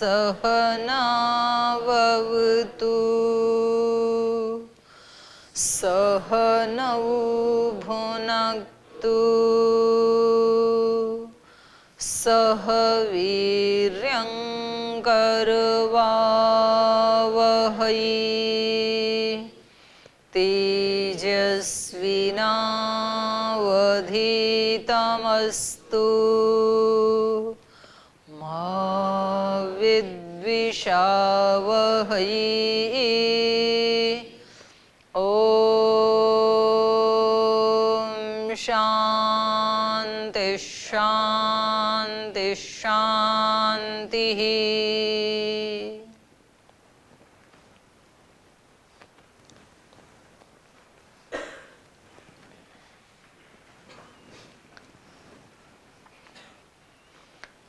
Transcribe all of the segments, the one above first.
सहनावतु सहनौ भुनक्तु सह वीर्यं करवावहै तेजस्विनावधीतमस्तु मा विद्विषावहै ॐ शान्ति शान्ति शान्तिः।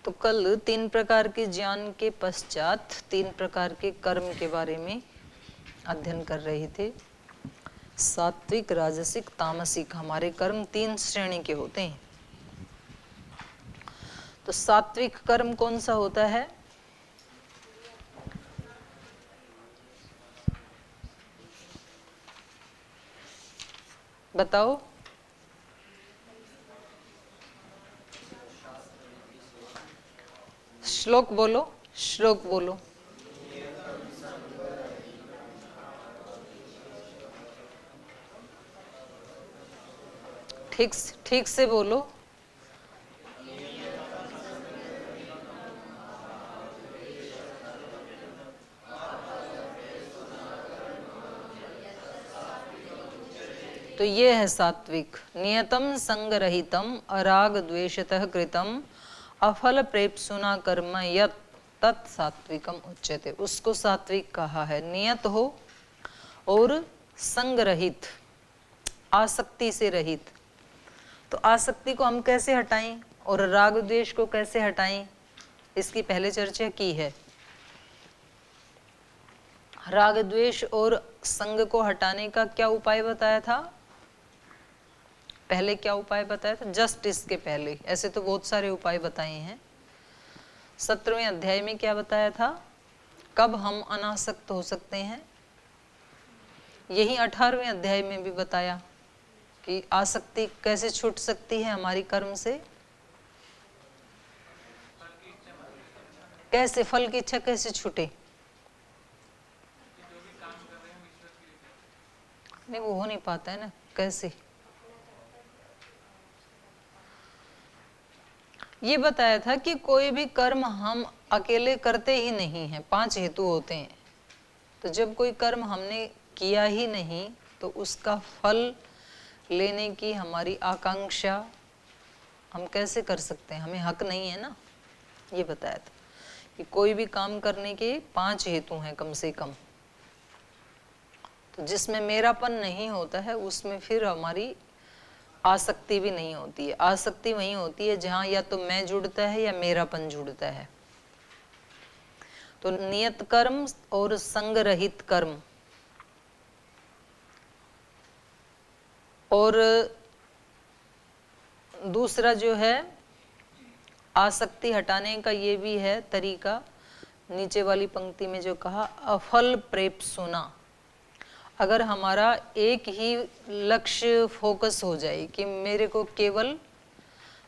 तो कल 3 प्रकार के ज्ञान के पश्चात 3 प्रकार के कर्म के बारे में अध्ययन कर रहे थे। सात्विक, राजसिक, तामसिक हमारे कर्म 3 श्रेणी के होते हैं। तो सात्विक कर्म कौन सा होता है? बताओ। श्लोक बोलो, श्लोक बोलो। ठीक से बोलो। तो ये है सात्विक। नियतम संगरहितम अराग द्वेषतः कृतम अफल प्रेप्सुना कर्म यत् तत् सात्विकम उच्यते। उसको सात्विक कहा है। नियत हो और संग रहित, आसक्ति से रहित। तो आसक्ति को हम कैसे हटाएं और राग द्वेष को कैसे हटाएं, इसकी पहले चर्चा की है। राग द्वेष और संग को हटाने का क्या उपाय बताया था? पहले क्या उपाय बताया था? जस्ट इसके पहले ऐसे तो बहुत सारे उपाय बताए हैं। 17वें अध्याय में क्या बताया था? कब हम अनासक्त हो सकते हैं। यही 18वें अध्याय में भी बताया कि आसक्ति कैसे छूट सकती है हमारी कर्म से। कैसे फल की इच्छा कैसे छूटे? नहीं, वो हो नहीं पाता है ना। कैसे? ये बताया था कि कोई भी कर्म हम अकेले करते ही नहीं हैं। 5 हेतु होते हैं। तो जब कोई कर्म हमने किया ही नहीं तो उसका फल लेने की हमारी आकांक्षा हम कैसे कर सकते हैं? हमें हक नहीं है ना। ये बताया था कि कोई भी काम करने के 5 हेतु हैं कम से कम। तो जिसमें मेरापन नहीं होता है उसमें फिर हमारी आसक्ति भी नहीं होती है। आसक्ति वहीं होती है जहां या तो मैं जुड़ता है या मेरापन जुड़ता है। तो नियत कर्म और संग रहित कर्म, और दूसरा जो है आसक्ति हटाने का ये भी है तरीका। नीचे वाली पंक्ति में जो कहा अफल प्रेप्सुना, अगर हमारा एक ही लक्ष्य फोकस हो जाए कि मेरे को केवल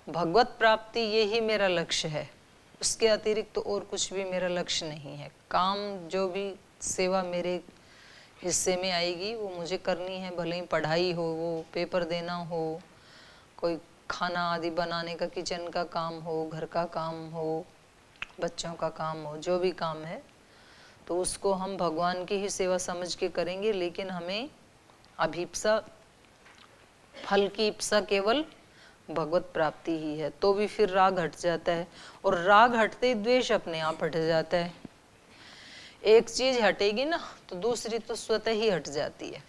भगवत प्राप्ति ये ही मेरा लक्ष्य है, उसके अतिरिक्त तो और कुछ भी मेरा लक्ष्य नहीं है। काम जो भी सेवा मेरे हिस्से में आएगी वो मुझे करनी है, भले ही पढ़ाई हो, वो पेपर देना हो, कोई खाना आदि बनाने का किचन का काम हो, घर का काम हो, बच्चों का काम हो, जो भी काम है तो उसको हम भगवान की ही सेवा समझ के करेंगे। लेकिन हमें अभीप्सा, फल की इप्सा केवल भगवत प्राप्ति ही है। तो भी फिर राग हट जाता है, और राग हटते ही द्वेष अपने आप हट जाता है। एक चीज हटेगी ना तो दूसरी तो स्वतः ही हट जाती है।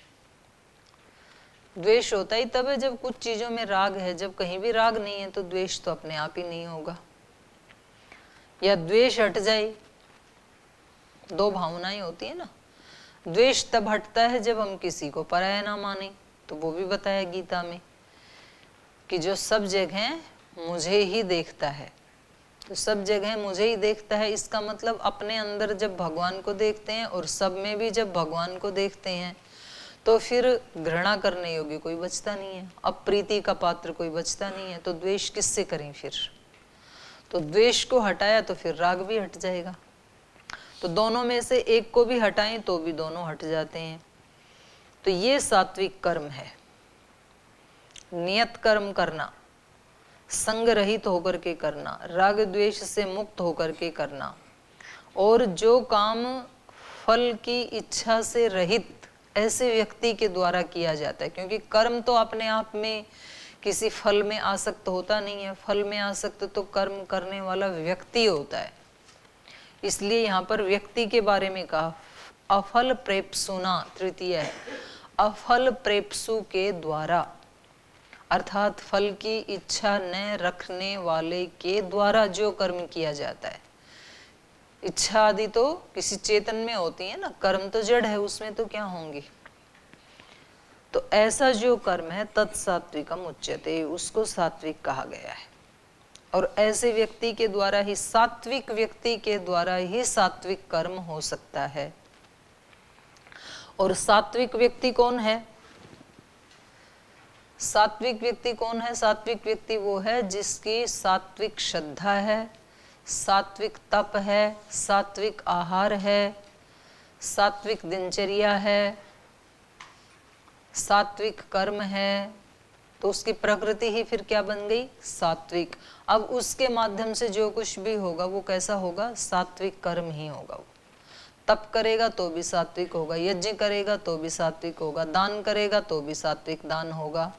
द्वेष होता ही तब है जब कुछ चीजों में राग है। जब कहीं भी राग नहीं है तो द्वेष तो अपने आप ही नहीं होगा। या द्वेष हट जाए, 2 भावनाएं होती है ना। द्वेष तब हटता है जब हम किसी को पराया ना माने। तो वो भी बताया गीता में कि जो सब जगह मुझे ही देखता है, तो सब जगह मुझे ही देखता है, इसका मतलब अपने अंदर जब भगवान को देखते हैं और सब में भी जब भगवान को देखते हैं तो फिर घृणा करने योग्य कोई बचता नहीं है, अप्रीति का पात्र कोई बचता नहीं है। तो द्वेष किससे करें फिर? तो द्वेष को हटाया तो फिर राग भी हट जाएगा। तो दोनों में से एक को भी हटाएं तो भी दोनों हट जाते हैं। तो ये सात्विक कर्म है, नियत कर्म करना, संग रहित होकर के करना, राग द्वेष से मुक्त होकर के करना, और जो काम फल की इच्छा से रहित ऐसे व्यक्ति के द्वारा किया जाता है, क्योंकि कर्म तो अपने आप में किसी फल में आसक्त होता नहीं है, फल में आसक्त तो कर्म करने वाला व्यक्ति होता है। इसलिए यहाँ पर व्यक्ति के बारे में कहा, अफल प्रेप्सुना, तृतीय है, अफल प्रेप्सु के द्वारा, अर्थात फल की इच्छा न रखने वाले के द्वारा जो कर्म किया जाता है। इच्छा आदि तो किसी चेतन में होती है ना, कर्म तो जड़ है, उसमें तो क्या होंगी। तो ऐसा जो कर्म है तत्सात्विकम उच्यते, उसको सात्विक कहा गया है। और ऐसे व्यक्ति के द्वारा ही, सात्विक व्यक्ति के द्वारा ही सात्विक कर्म हो सकता है। और सात्विक व्यक्ति कौन है? सात्विक व्यक्ति कौन है? सात्विक व्यक्ति वो है जिसकी सात्विक श्रद्धा है, सात्विक तप है, सात्विक आहार है, सात्विक दिनचर्या है, सात्विक कर्म है। तो उसकी प्रकृति ही फिर क्या बन गई? सात्विक। अब उसके माध्यम से जो कुछ भी होगा वो कैसा होगा? सात्विक कर्म ही होगा। वो तप करेगा तो भी सात्विक होगा, यज्ञ करेगा तो भी सात्विक होगा, दान करेगा तो भी सात्विक दान होगा।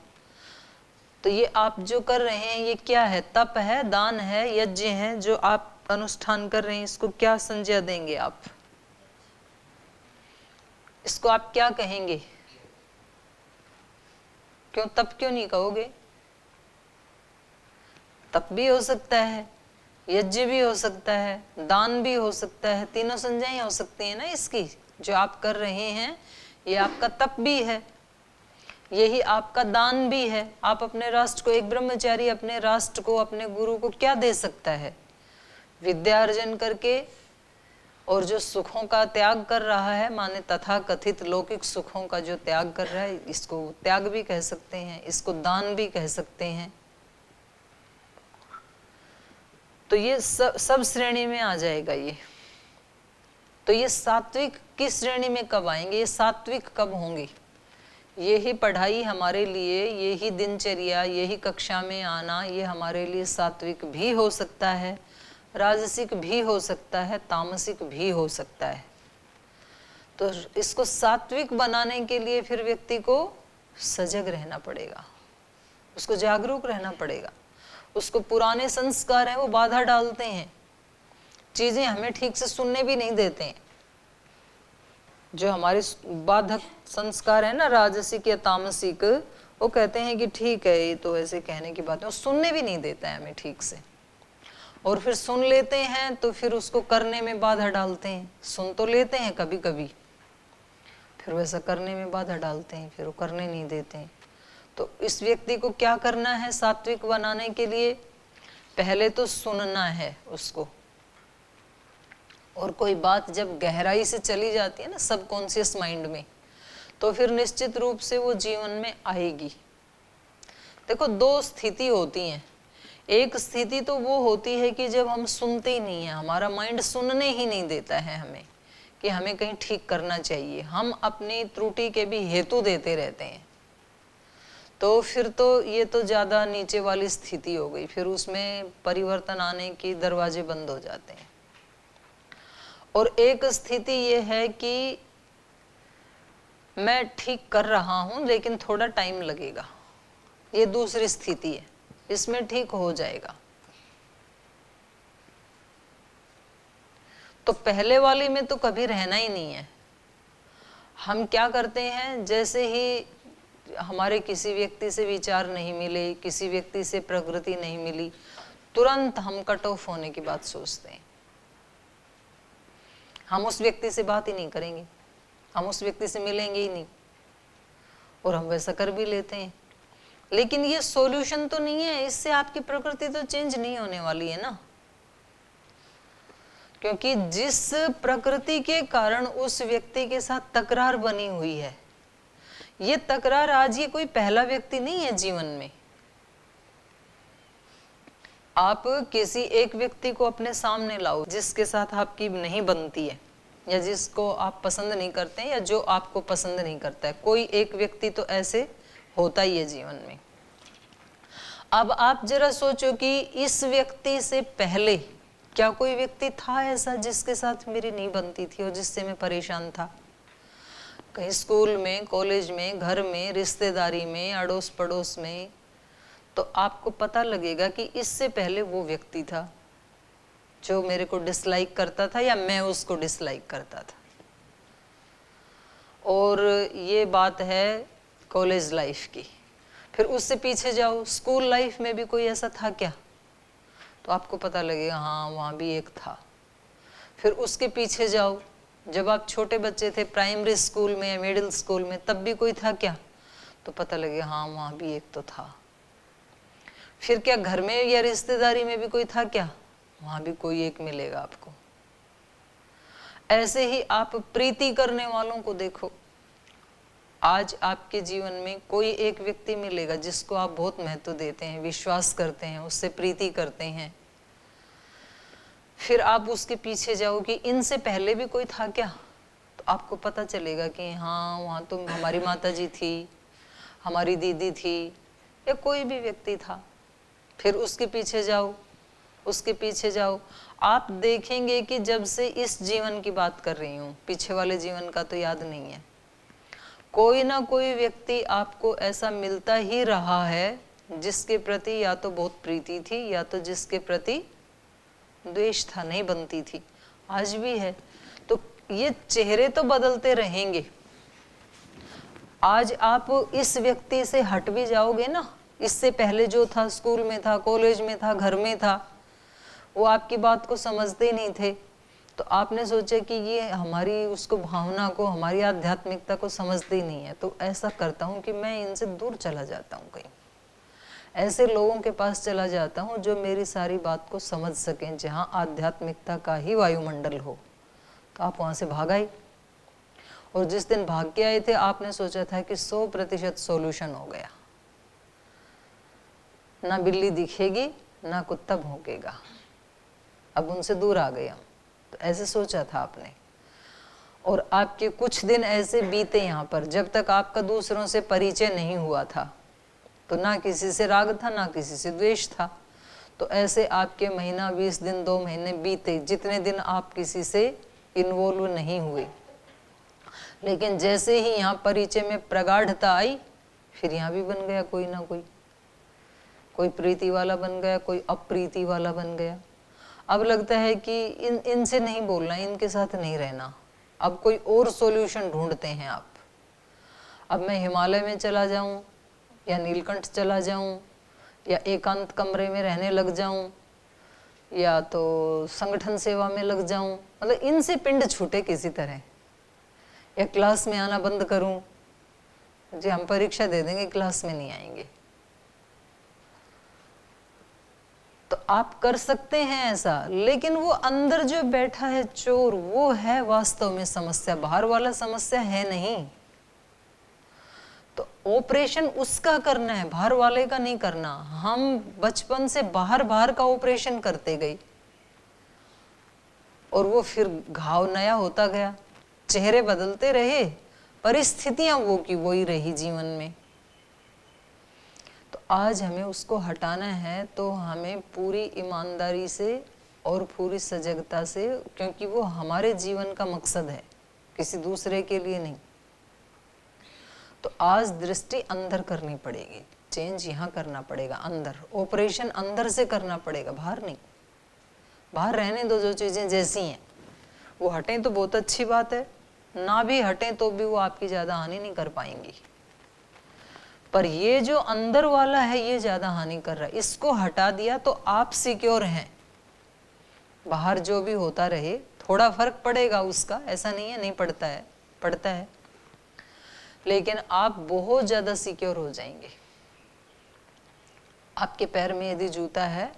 तो ये आप जो कर रहे हैं ये क्या है? तप है, दान है, यज्ञ है, जो आप अनुष्ठान कर रहे हैं, इसको क्या संज्ञा देंगे आप? इसको आप क्या कहेंगे? क्यों तप क्यों नहीं कहोगे? तप भी हो सकता है, यज्ञ भी हो सकता है, दान भी हो सकता है, तीनों संज्ञाएं हो सकती है ना इसकी। जो आप कर रहे हैं ये आपका तप भी है, यही आपका दान भी है। आप अपने राष्ट्र को, एक ब्रह्मचारी अपने राष्ट्र को, अपने गुरु को क्या दे सकता है? विद्या अर्जन करके, और जो सुखों का त्याग कर रहा है, माने तथा कथित लौकिक सुखों का जो त्याग कर रहा है, इसको त्याग भी कह सकते हैं, इसको दान भी कह सकते हैं। तो ये सब श्रेणी में आ जाएगा ये। तो ये सात्विक किस श्रेणी में कब आएंगे? ये सात्विक कब होंगे? यही पढ़ाई हमारे लिए, यही दिनचर्या, यही कक्षा में आना, ये हमारे लिए सात्विक भी हो सकता है, राजसिक भी हो सकता है, तामसिक भी हो सकता है। तो इसको सात्विक बनाने के लिए फिर व्यक्ति को सजग रहना पड़ेगा, उसको जागरूक रहना पड़ेगा। उसको पुराने संस्कार हैं वो बाधा डालते हैं, चीजें हमें ठीक से सुनने भी नहीं देते हैं। जो हमारे बाधक संस्कार है ना, राजसिक या तामसिक, वो कहते हैं कि ठीक है ये तो ऐसे कहने की बात है, वो सुनने भी नहीं देता है हमें ठीक से। और फिर सुन लेते हैं तो फिर उसको करने में बाधा डालते हैं। सुन तो लेते हैं कभी कभी, फिर वैसा करने में बाधा डालते हैं, फिर वो करने नहीं देते हैं। तो इस व्यक्ति को क्या करना है सात्विक बनाने के लिए? पहले तो सुनना है उसको, और कोई बात जब गहराई से चली जाती है ना सबकॉन्शियस माइंड में, तो फिर निश्चित रूप से वो जीवन में आएगी। देखो दो स्थिति होती हैं। एक स्थिति तो वो होती है कि जब हम सुनते ही नहीं है, हमारा माइंड सुनने ही नहीं देता है हमें कि हमें कहीं ठीक करना चाहिए, हम अपनी त्रुटि के भी हेतु देते रहते हैं। तो फिर तो ये तो ज़्यादा नीचे वाली स्थिति हो गई, फिर उसमें परिवर्तन आने के दरवाजे बंद हो जाते हैं। और एक स्थिति ये है कि मैं ठीक कर रहा हूं लेकिन थोड़ा टाइम लगेगा, ये दूसरी स्थिति है, इसमें ठीक हो जाएगा। तो पहले वाली में तो कभी रहना ही नहीं है। हम क्या करते हैं, जैसे ही हमारे किसी व्यक्ति से विचार नहीं मिले, किसी व्यक्ति से प्रकृति नहीं मिली, तुरंत हम कट ऑफ होने की बात सोचते हैं। हम उस व्यक्ति से बात ही नहीं करेंगे, हम उस व्यक्ति से मिलेंगे ही नहीं, और हम वैसा कर भी लेते हैं। लेकिन ये सॉल्यूशन तो नहीं है, इससे आपकी प्रकृति तो चेंज नहीं होने वाली है ना। क्योंकि जिस प्रकृति के कारण उस व्यक्ति के साथ तकरार बनी हुई है, ये तकरार आज ये कोई पहला व्यक्ति नहीं है जीवन में। आप किसी एक व्यक्ति को अपने सामने लाओ जिसके साथ आपकी नहीं बनती है, या जिसको आप पसंद नहीं करते हैं, या जो आपको पसंद नहीं करता है। कोई एक व्यक्ति तो ऐसे होता ही है जीवन में। अब आप जरा सोचो कि इस व्यक्ति से पहले क्या कोई व्यक्ति था ऐसा जिसके साथ मेरी नहीं बनती थी और जिससे मैं परेशान था? कहीं स्कूल में, कॉलेज में, घर में, रिश्तेदारी में, अड़ोस पड़ोस में, तो आपको पता लगेगा कि इससे पहले वो व्यक्ति था जो मेरे को डिसलाइक करता था या मैं उसको डिसलाइक करता था। और ये बात है कॉलेज लाइफ की। फिर उससे पीछे जाओ, स्कूल लाइफ में भी कोई ऐसा था क्या? तो आपको पता लगेगा हाँ वहाँ भी एक था। फिर उसके पीछे जाओ, जब आप छोटे बच्चे थे प्राइमरी स्कूल में या मिडिल स्कूल में, तब भी कोई था क्या? तो पता लगेगा हाँ वहाँ भी एक तो था। फिर क्या घर में या रिश्तेदारी में भी कोई था क्या? वहाँ भी कोई एक मिलेगा आपको। ऐसे ही आप प्रीति करने वालों को देखो, आज आपके जीवन में कोई एक व्यक्ति मिलेगा जिसको आप बहुत महत्व देते हैं, विश्वास करते हैं, उससे प्रीति करते हैं। फिर आप उसके पीछे जाओ कि इनसे पहले भी कोई था क्या? तो आपको पता चलेगा कि हाँ वहाँ तो हमारी माता जी थी, हमारी दीदी थी, या कोई भी व्यक्ति था। फिर उसके पीछे जाओ, उसके पीछे जाओ, आप देखेंगे कि जब से इस जीवन की बात कर रही हूँ, पीछे वाले जीवन का तो याद नहीं है, कोई ना कोई व्यक्ति आपको ऐसा मिलता ही रहा है जिसके प्रति या तो बहुत प्रीति थी या तो जिसके प्रति द्वेष था, नहीं बनती थी। आज भी है। तो ये चेहरे तो बदलते रहेंगे। आज आप इस व्यक्ति से हट भी जाओगे ना, इससे पहले जो था, स्कूल में था, कॉलेज में था, घर में था, वो आपकी बात को समझते नहीं थे, तो आपने सोचा कि ये हमारी उसको भावना को, हमारी आध्यात्मिकता को समझते ही नहीं है, तो ऐसा करता हूँ कि मैं इनसे दूर चला जाता हूँ, कहीं ऐसे लोगों के पास चला जाता हूँ जो मेरी सारी बात को समझ सकें, जहाँ आध्यात्मिकता का ही वायुमंडल हो। तो आप वहाँ से भाग आए, और जिस दिन भाग के आए थे आपने सोचा था कि 100% सॉल्यूशन हो गया, ना बिल्ली दिखेगी ना कुत्ता भौंकेगा, अब उनसे दूर आ गए हम। तो ऐसे सोचा था आपने, और आपके कुछ दिन ऐसे बीते यहाँ पर जब तक आपका दूसरों से परिचय नहीं हुआ था, तो ना किसी से राग था ना किसी से द्वेष था। तो ऐसे आपके महीना, 20 दिन, 2 महीने बीते, जितने दिन आप किसी से इन्वॉल्व नहीं हुए। लेकिन जैसे ही यहाँ परिचय में प्रगाढ़ता आई, फिर यहाँ भी बन गया कोई ना कोई प्रीति वाला बन गया, कोई अप्रीति वाला बन गया। अब लगता है कि इनसे नहीं बोलना, इनके साथ नहीं रहना, अब कोई और सॉल्यूशन ढूंढते हैं आप। अब मैं हिमालय में चला जाऊं, या नीलकंठ चला जाऊं, या एकांत कमरे में रहने लग जाऊं, या तो संगठन सेवा में लग जाऊं, मतलब इनसे पिंड छूटे किसी तरह, या क्लास में आना बंद करूं, जी हम परीक्षा दे देंगे, क्लास में नहीं आएंगे। तो आप कर सकते हैं ऐसा, लेकिन वो अंदर जो बैठा है चोर, वो है वास्तव में समस्या, बाहर वाला समस्या है नहीं। तो ऑपरेशन उसका करना है, बाहर वाले का नहीं करना। हम बचपन से बाहर का ऑपरेशन करते गए, और वो फिर घाव नया होता गया, चेहरे बदलते रहे, परिस्थितियां वो की वही रही जीवन में। तो आज हमें उसको हटाना है, तो हमें पूरी ईमानदारी से और पूरी सजगता से, क्योंकि वो हमारे जीवन का मकसद है, किसी दूसरे के लिए नहीं। तो आज दृष्टि अंदर करनी पड़ेगी, चेंज यहाँ करना पड़ेगा, अंदर ऑपरेशन अंदर से करना पड़ेगा, बाहर नहीं। बाहर रहने दो, जो चीज़ें जैसी हैं वो हटें तो बहुत अच्छी बात है, ना भी हटें तो भी वो आपकी ज़्यादा हानि नहीं कर पाएंगी। पर ये जो अंदर वाला है ये ज़्यादा हानि कर रहा है, इसको हटा दिया तो आप सिक्योर हैं। बाहर जो भी होता रहे, थोड़ा फर्क पड़ेगा उसका, ऐसा नहीं है नहीं पड़ता है, पड़ता है, लेकिन आप बहुत ज़्यादा सिक्योर हो जाएंगे। आपके पैर में यदि जूता है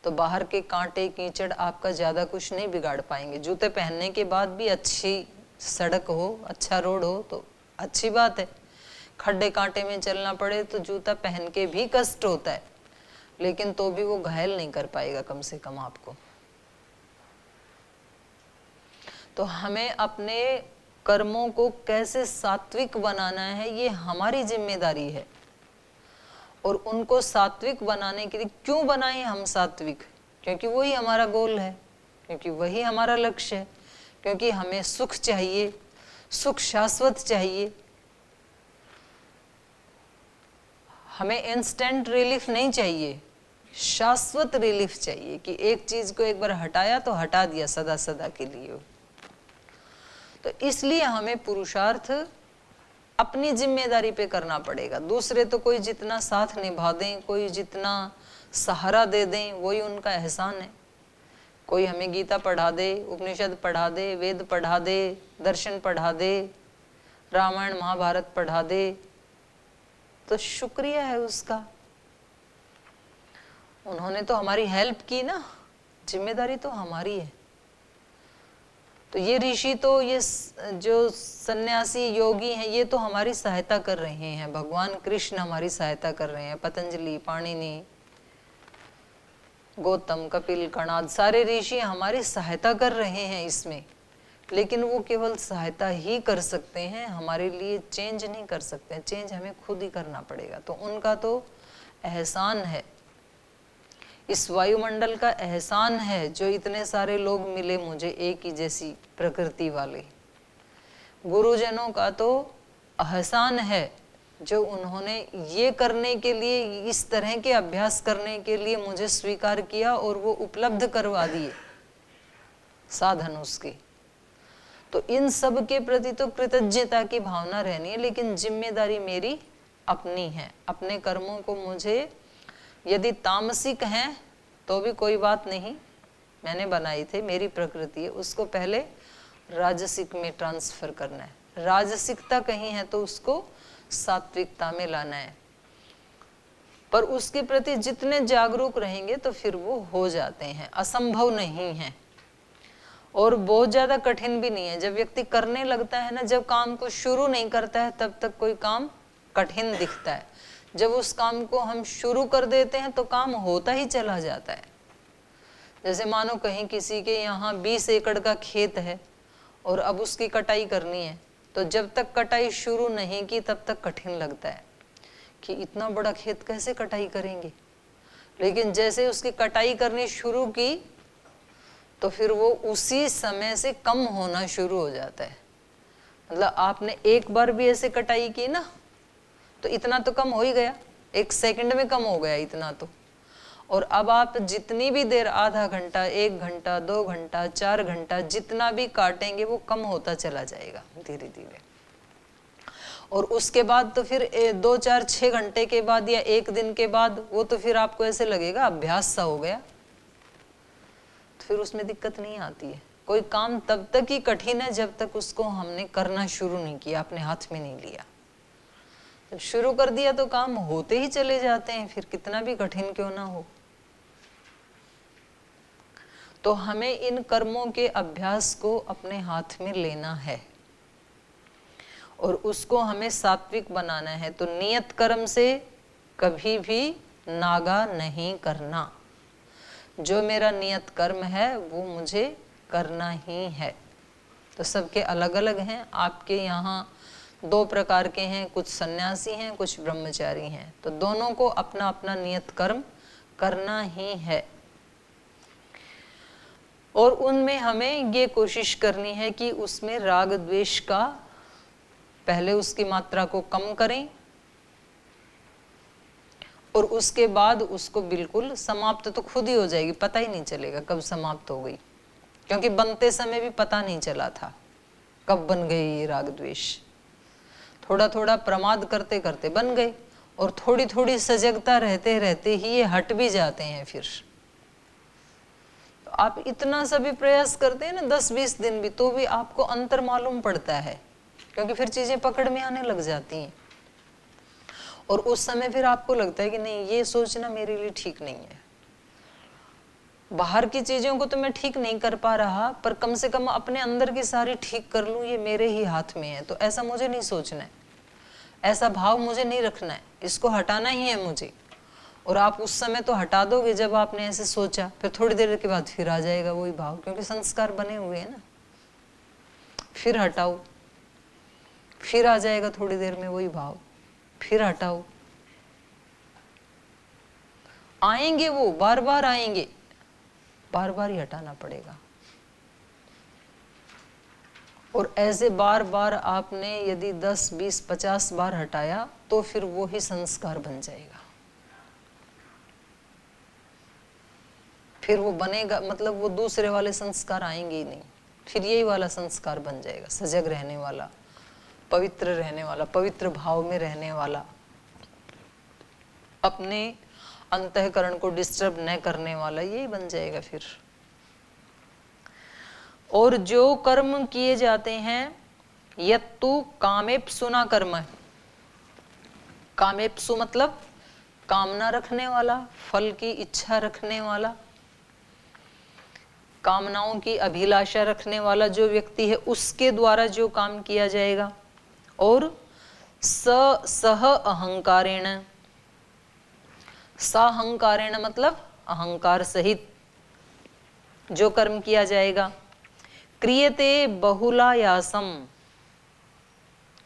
तो बाहर के कांटे कीचड़ आपका ज़्यादा कुछ नहीं बिगाड़ पाएंगे। जूते पहनने के बाद भी अच्छी सड़क हो, अच्छा रोड हो तो अच्छी बात है। खड्डे कांटे में चलना पड़े तो जूता पहन के भी कष्ट होता है, लेकिन तो भी वो घायल नहीं कर पाएगा कम से कम आपको। तो हमें अपने कर्मों को कैसे सात्विक बनाना है, ये हमारी जिम्मेदारी है। और उनको सात्विक बनाने के लिए क्यों बनाएं हम सात्विक? क्योंकि वही हमारा गोल है, क्योंकि वही हमारा लक्ष्य है, क्योंकि हमें सुख चाहिए, सुख शाश्वत चाहिए। हमें इंस्टेंट रिलीफ नहीं चाहिए, शाश्वत रिलीफ चाहिए कि एक चीज को एक बार हटाया तो हटा दिया सदा सदा के लिए। तो इसलिए हमें पुरुषार्थ अपनी जिम्मेदारी पे करना पड़ेगा। दूसरे तो कोई जितना साथ निभा दें, कोई जितना सहारा दे दें, वही उनका एहसान है। कोई हमें गीता पढ़ा दे, उपनिषद पढ़ा दे, वेद पढ़ा दे, दर्शन पढ़ा दे, रामायण महाभारत पढ़ा दे, तो शुक्रिया है उसका। उन्होंने तो हमारी हेल्प की ना, जिम्मेदारी तो हमारी है। तो ये ऋषि तो, ये जो सन्यासी योगी हैं, ये तो हमारी सहायता कर रहे हैं। भगवान कृष्ण हमारी सहायता कर रहे हैं, पतंजलि, पाणिनि, गौतम, कपिल, कणाद, सारे ऋषि हमारी सहायता कर रहे हैं इसमें। लेकिन वो केवल सहायता ही कर सकते हैं, हमारे लिए चेंज नहीं कर सकते। चेंज हमें खुद ही करना पड़ेगा। तो उनका तो एहसान है, इस वायुमंडल का एहसान है, जो इतने सारे लोग मिले मुझे एक ही जैसी प्रकृति वाले। गुरुजनों का तो एहसान है, जो उन्होंने ये करने के लिए, इस तरह के अभ्यास करने के लिए मुझे स्वीकार किया और वो उपलब्ध करवा दिए साधन उसके। तो इन सब के प्रति तो कृतज्ञता की भावना रहनी है, लेकिन जिम्मेदारी मेरी अपनी है। अपने कर्मों को मुझे, यदि तामसिक हैं तो भी कोई बात नहीं, मैंने बनाई थे, मेरी प्रकृति है, उसको पहले राजसिक में ट्रांसफर करना है। राजसिकता कहीं है तो उसको सात्विकता में लाना है। पर उसके प्रति जितने जागरूक रहेंगे तो फिर वो हो जाते हैं, असंभव नहीं है और बहुत ज्यादा कठिन भी नहीं है। जब व्यक्ति करने लगता है ना, जब काम को शुरू नहीं करता है तब तक कोई काम कठिन दिखता है। जब उस काम को हम शुरू कर देते हैं तो काम होता ही चला जाता है। जैसे मानो कहीं किसी के यहाँ 20 एकड़ का खेत है और अब उसकी कटाई करनी है, तो जब तक कटाई शुरू नहीं की तब तक कठिन लगता है कि इतना बड़ा खेत कैसे कटाई करेंगे। लेकिन जैसे उसकी कटाई करनी शुरू की तो फिर वो उसी समय से कम होना शुरू हो जाता है। मतलब आपने एक बार भी ऐसे कटाई की ना, तो इतना तो कम हो ही गया, 1 सेकंड में कम हो गया इतना तो। और अब आप जितनी भी देर, आधा घंटा, 1 घंटा, 2 घंटा, 4 घंटा, जितना भी काटेंगे वो कम होता चला जाएगा धीरे धीरे। और उसके बाद तो फिर 2, 4, 6 घंटे के बाद या 1 दिन के बाद वो तो फिर आपको ऐसे लगेगा अभ्यास सा हो गया, तो फिर उसमें दिक्कत नहीं आती है। कोई काम तब तक ही कठिन है जब तक उसको हमने करना शुरू नहीं किया, अपने हाथ में नहीं लिया। जब शुरू कर दिया तो काम होते ही चले जाते हैं, फिर कितना भी कठिन क्यों ना हो। तो हमें इन कर्मों के अभ्यास को अपने हाथ में लेना है और उसको हमें सात्विक बनाना है। तो नियत कर्म से कभी भी नागा नहीं करना। जो मेरा नियत कर्म है वो मुझे करना ही है। तो सबके अलग अलग हैं। आपके यहाँ 2 प्रकार के हैं, कुछ सन्यासी हैं, कुछ ब्रह्मचारी हैं। तो दोनों को अपना अपना नियत कर्म करना ही है और उनमें हमें ये कोशिश करनी है कि उसमें राग द्वेष का, पहले उसकी मात्रा को कम करें और उसके बाद उसको बिल्कुल समाप्त तो खुद ही हो जाएगी, पता ही नहीं चलेगा कब समाप्त हो गई, क्योंकि बनते समय भी पता नहीं चला था कब बन गए ये राग द्वेष। थोड़ा थोड़ा प्रमाद करते करते बन गए और थोड़ी थोड़ी सजगता रहते रहते ही ये हट भी जाते हैं। फिर तो आप इतना सा भी प्रयास करते हैं ना, 10-20 दिन भी, तो भी आपको अंतर मालूम पड़ता है, क्योंकि फिर चीजें पकड़ में आने लग जाती हैं और उस समय फिर आपको लगता है कि नहीं, ये सोचना मेरे लिए ठीक नहीं है। बाहर की चीजों को तो मैं ठीक नहीं कर पा रहा, पर कम से कम अपने अंदर की सारी ठीक कर लूं, ये मेरे ही हाथ में है। तो ऐसा मुझे नहीं सोचना है, ऐसा भाव मुझे नहीं रखना है, इसको हटाना ही है मुझे। और आप उस समय तो हटा दोगे जब आपने ऐसे सोचा, फिर थोड़ी देर के बाद फिर आ जाएगा वही भाव, क्योंकि संस्कार बने हुए हैं ना। फिर हटाओ, फिर आ जाएगा थोड़ी देर में वही भाव, फिर हटाओ। आएंगे वो, बार बार आएंगे, बार बार ही हटाना पड़ेगा। और ऐसे बार बार आपने यदि 10, 20, 50 बार हटाया तो फिर वो ही संस्कार बन जाएगा। फिर वो बनेगा, मतलब वो दूसरे वाले संस्कार आएंगे ही नहीं, फिर यही वाला संस्कार बन जाएगा, सजग रहने वाला, पवित्र रहने वाला, पवित्र भाव में रहने वाला, अपने अंतःकरण को डिस्टर्ब न करने वाला, यही बन जाएगा फिर। और जो कर्म किए जाते हैं, यत्तु कामेप्सुना कर्म, कामेप्सु मतलब कामना रखने वाला, फल की इच्छा रखने वाला, कामनाओं की अभिलाषा रखने वाला जो व्यक्ति है, उसके द्वारा जो काम किया जाएगा। और सह अहंकारेण, साहंकारेण मतलब अहंकार सहित जो कर्म किया जाएगा। क्रियते बहुलायासम,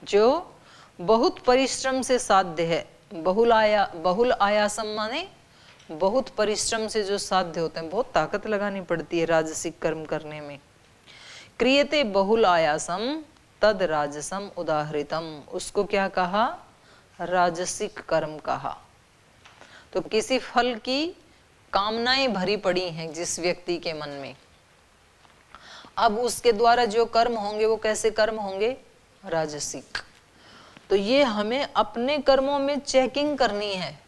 जो बहुत परिश्रम से साध्य है। बहुल आयासम माने बहुत परिश्रम से जो साध्य होते हैं, बहुत ताकत लगानी पड़ती है राजसिक कर्म करने में। क्रियते बहुल आयासम तद राजसम उदाहृतम, उसको क्या कहा? राजसिक कर्म कहा। तो किसी फल की कामनाएं भरी पड़ी हैं जिस व्यक्ति के मन में, अब उसके द्वारा जो कर्म होंगे वो कैसे कर्म होंगे? राजसिक। तो ये हमें अपने कर्मों में चेकिंग करनी है।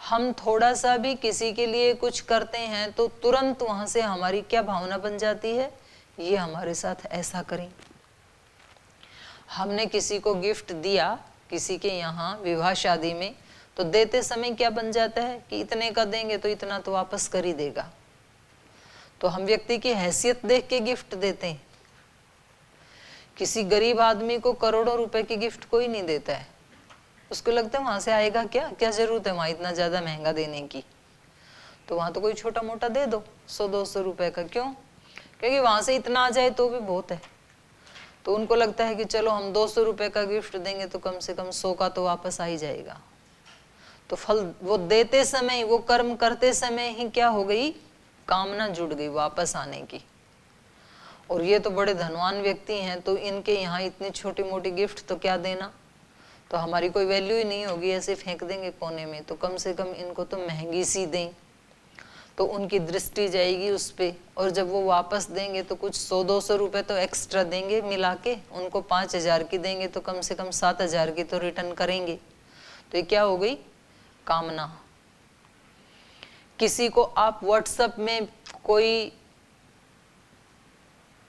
हम थोड़ा सा भी किसी के लिए कुछ करते हैं तो तुरंत वहां से हमारी क्या भावना बन जाती है? ये हमारे साथ ऐसा करें। हमने किसी को गिफ्ट दिया, किसी के यहाँ विवाह शादी में, तो देते समय क्या बन जाता है कि इतने का देंगे तो इतना तो वापस कर ही देगा। तो हम व्यक्ति की हैसियत देख के गिफ्ट देते हैं। किसी गरीब आदमी को करोड़ों रुपए की गिफ्ट कोई नहीं देता है, उसको लगता है वहां से आएगा क्या, क्या जरूरत है वहां इतना ज्यादा महंगा देने की, तो वहां तो कोई छोटा मोटा दे दो 100-200 रुपए का। क्यों? क्योंकि वहां से इतना आ जाए तो भी बहुत है। तो उनको लगता है कि चलो हम 200 रुपए का गिफ्ट देंगे तो कम से कम 100 का तो वापस आ ही जाएगा। तो फल वो देते समय, वो कर्म करते समय ही क्या हो गई? कामना जुड़ गई वापस आने की। और ये तो बड़े धनवान व्यक्ति हैं, तो इनके यहाँ इतनी छोटी मोटी गिफ्ट तो क्या देना, तो हमारी कोई वैल्यू ही नहीं होगी, ऐसे फेंक देंगे कोने में, तो कम से कम इनको तो महंगी सी दें। तो उनकी दृष्टि जाएगी उस पे, और जब वो वापस देंगे तो कुछ 100-200 रुपए तो एक्स्ट्रा देंगे मिला के, उनको 5000 की देंगे तो कम से कम 7000 की तो रिटर्न करेंगे। तो ये क्या हो गई? कामना। किसी को आप व्हाट्सएप में कोई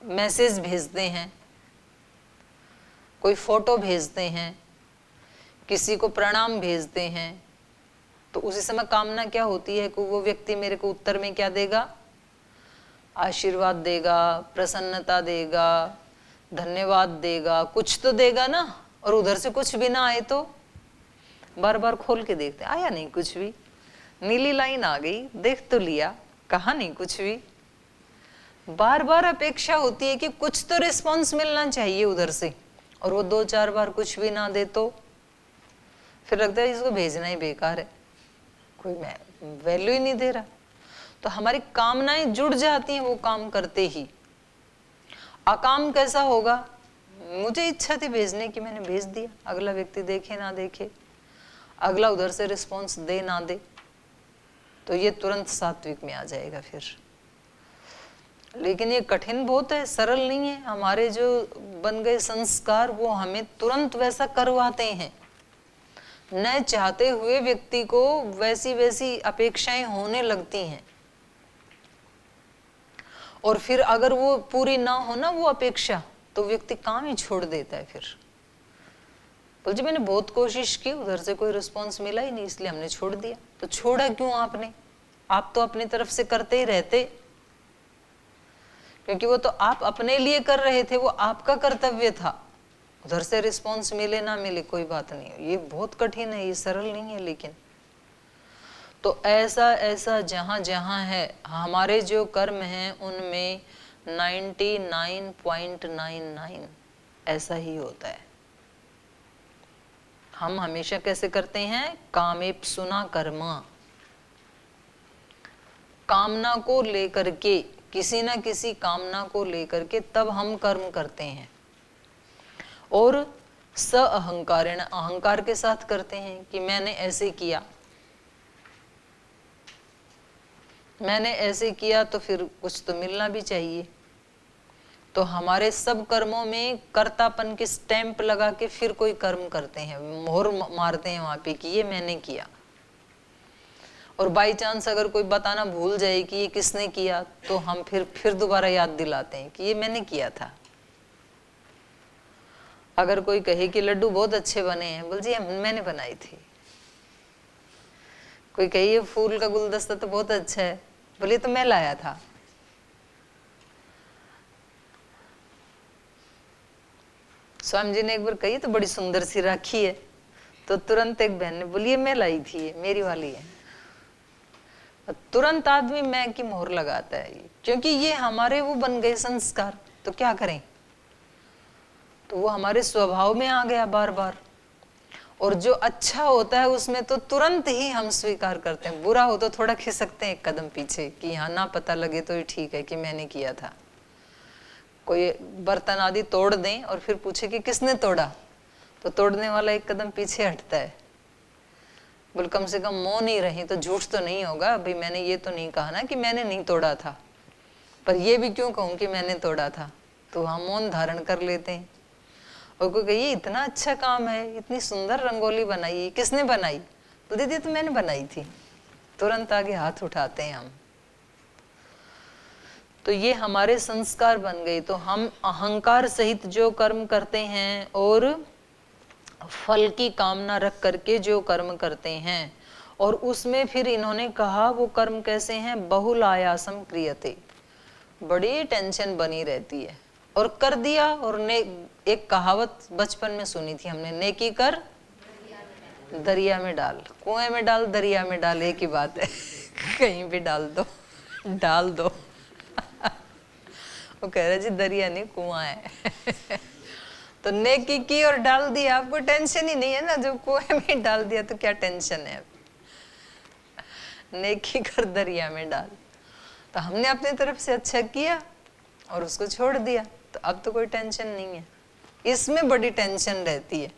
मैसेज भेजते हैं, कोई फोटो भेजते हैं, किसी को प्रणाम भेजते हैं, तो उसी समय कामना क्या होती है कि वो व्यक्ति मेरे को उत्तर में क्या देगा? आशीर्वाद देगा, प्रसन्नता देगा, धन्यवाद देगा, कुछ तो देगा ना। और उधर से कुछ भी ना आए तो बार बार खोल के देखते, आया नहीं कुछ भी, नीली लाइन आ गई, देख तो लिया, कहा नहीं कुछ भी। बार बार अपेक्षा होती है कि कुछ तो रिस्पॉन्स मिलना चाहिए उधर से, और वो 2-4 बार कुछ भी ना दे तो फिर लगता है इसको भेजना ही बेकार है, कोई वैल्यू ही नहीं दे रहा। तो हमारी कामनाएं जुड़ जाती हैं वो काम करते ही। अकाम कैसा होगा? मुझे इच्छा थी भेजने की, मैंने भेज दिया, अगला व्यक्ति देखे ना देखे, अगला उधर से रिस्पॉन्स दे ना दे, तो ये तुरंत सात्विक में आ जाएगा फिर। लेकिन ये कठिन बहुत है, सरल नहीं है। हमारे जो बन गए संस्कार वो हमें तुरंत वैसा करवाते हैं, न चाहते हुए व्यक्ति को वैसी वैसी अपेक्षाएं होने लगती हैं। और फिर अगर वो पूरी ना हो ना वो अपेक्षा, तो व्यक्ति काम ही छोड़ देता है। फिर बोल जी मैंने बहुत कोशिश की, उधर से कोई रिस्पांस मिला ही नहीं, इसलिए हमने छोड़ दिया। तो छोड़ा क्यों आपने? आप तो अपनी तरफ से करते ही रहते, क्योंकि वो तो आप अपने लिए कर रहे थे, वो आपका कर्तव्य था। उधर से रिस्पॉन्स मिले ना मिले कोई बात नहीं, ये बहुत कठिन है, ये सरल नहीं है। लेकिन तो ऐसा ऐसा जहां जहां है हमारे जो कर्म हैं उनमें 99.99 ऐसा ही होता है। हम हमेशा कैसे करते हैं, कामेप्सुना कर्म, कामना को लेकर के, किसी ना किसी कामना को लेकर के तब हम कर्म करते हैं। और स अहंकारेण, अहंकार के साथ करते हैं कि मैंने ऐसे किया, मैंने ऐसे किया तो फिर कुछ तो मिलना भी चाहिए। तो हमारे सब कर्मों में कर्तापन के स्टैंप लगा के फिर कोई कर्म करते हैं, मोहर मारते हैं वहां पे कि ये मैंने किया। और बाई चांस अगर कोई बताना भूल जाए कि ये किसने किया, तो हम फिर दोबारा याद दिलाते हैं कि ये मैंने किया था। अगर कोई कहे कि लड्डू बहुत अच्छे बने हैं, बोल जी मैंने बनाई थी। कोई कहे ये फूल का गुलदस्ता तो बहुत अच्छा है, बोले तो मैं लाया था। स्वामी जी ने एक बार कही तो बड़ी सुंदर सी राखी है, तो तुरंत एक बहन ने बोली मैं लाई थी, ये मेरी वाली है। तुरंत आदमी मैं की मोहर लगाता है, क्योंकि ये हमारे वो बन गए संस्कार। तो क्या करें, तो वो हमारे स्वभाव में आ गया बार बार। और जो अच्छा होता है उसमें तो तुरंत ही हम स्वीकार करते हैं, बुरा हो तो थोड़ा खिसकते हैं एक कदम पीछे कि यहाँ ना पता लगे तो ये ठीक है कि मैंने किया था। कोई बर्तन आदि तोड़ दें और फिर पूछे कि किसने तोड़ा, तो तोड़ने वाला एक कदम पीछे हटता है, बोल कम से कम मौन ही रहे, तो झूठ तो नहीं होगा भाई, मैंने ये तो नहीं कहा ना कि मैंने नहीं तोड़ा था, पर ये भी क्यों कहूँ कि मैंने तोड़ा था। तो हम मौन धारण कर लेते हैं। और कोई कहिए इतना अच्छा काम है, इतनी सुंदर रंगोली बनाई, किसने बनाई, तो दीदी तो मैंने बनाई थी, तुरंत आगे हाथ उठाते हैं हम। तो ये हमारे संस्कार बन गए। तो हम अहंकार सहित जो कर्म करते हैं और फल की कामना रख करके जो कर्म करते हैं, और उसमें फिर इन्होंने कहा वो कर्म कैसे हैं, बहुल आयासम क्रियते, बड़ी टेंशन बनी रहती है। और कर दिया, और ने एक कहावत बचपन में सुनी थी हमने, नेकी कर दरिया में डाल, कुएं में डाल दरिया में डाल, एक ही बात है कहीं भी डाल दो, डाल दो वो कह रहे जी दरिया नहीं कुआं है तो नेकी की और डाल दिया, आपको टेंशन ही नहीं है ना, जब कुएं में डाल दिया तो क्या टेंशन है। नेकी कर दरिया में डाल, तो हमने अपनी तरफ से अच्छा किया और उसको छोड़ दिया, तो अब तो कोई टेंशन नहीं है। इसमें बड़ी टेंशन रहती है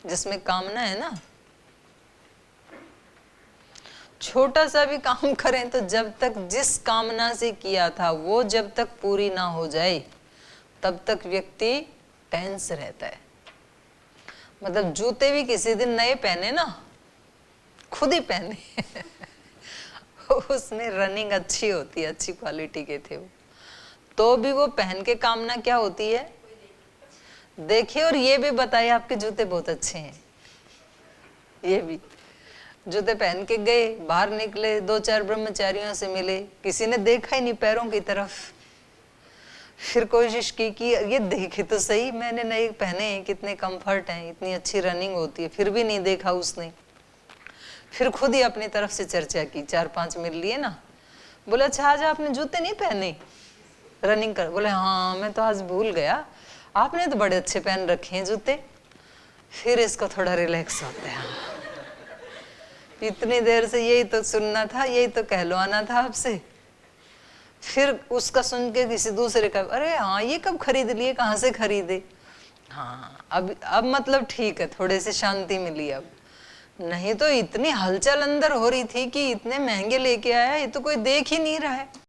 जिसमें कामना है ना। छोटा सा भी काम करें तो जब तक जिस कामना से किया था वो जब तक पूरी ना हो जाए तब तक व्यक्ति टेंस रहता है। मतलब जूते भी किसी दिन नए पहने ना, खुद ही पहने उसमें रनिंग अच्छी होती है, अच्छी क्वालिटी के थे वो, तो भी वो पहन के कामना क्या होती है, देखिए और ये भी बताइए आपके जूते बहुत अच्छे हैं। ये भी जूते पहन के गए, बाहर निकले, 2-4 ब्रह्मचारियों से मिले, किसी ने देखा ही नहीं पैरों की तरफ। फिर कोशिश की कि ये देखे तो सही मैंने नए पहने हैं, कितने कंफर्ट हैं, इतनी अच्छी रनिंग होती है, फिर भी नहीं देखा उसने। फिर खुद ही अपनी तरफ से चर्चा की, 4-5 मिल लिए ना, बोले अच्छा आज आपने जूते नहीं पहने रनिंग कर, बोले हाँ मैं तो आज भूल गया, आपने तो बड़े अच्छे पहन रखे हैं जूते। फिर इसको थोड़ा रिलैक्स होता है, इतनी देर से यही तो सुनना था, यही तो कहलवाना था आपसे। फिर उसका सुन के किसी दूसरे का, अरे हाँ ये कब खरीद लिए, कहाँ से खरीदे, हाँ अब मतलब ठीक है, थोड़े से शांति मिली। अब नहीं तो इतनी हलचल अंदर हो रही थी कि इतने महंगे लेके आया, ये तो कोई देख ही नहीं रहा है।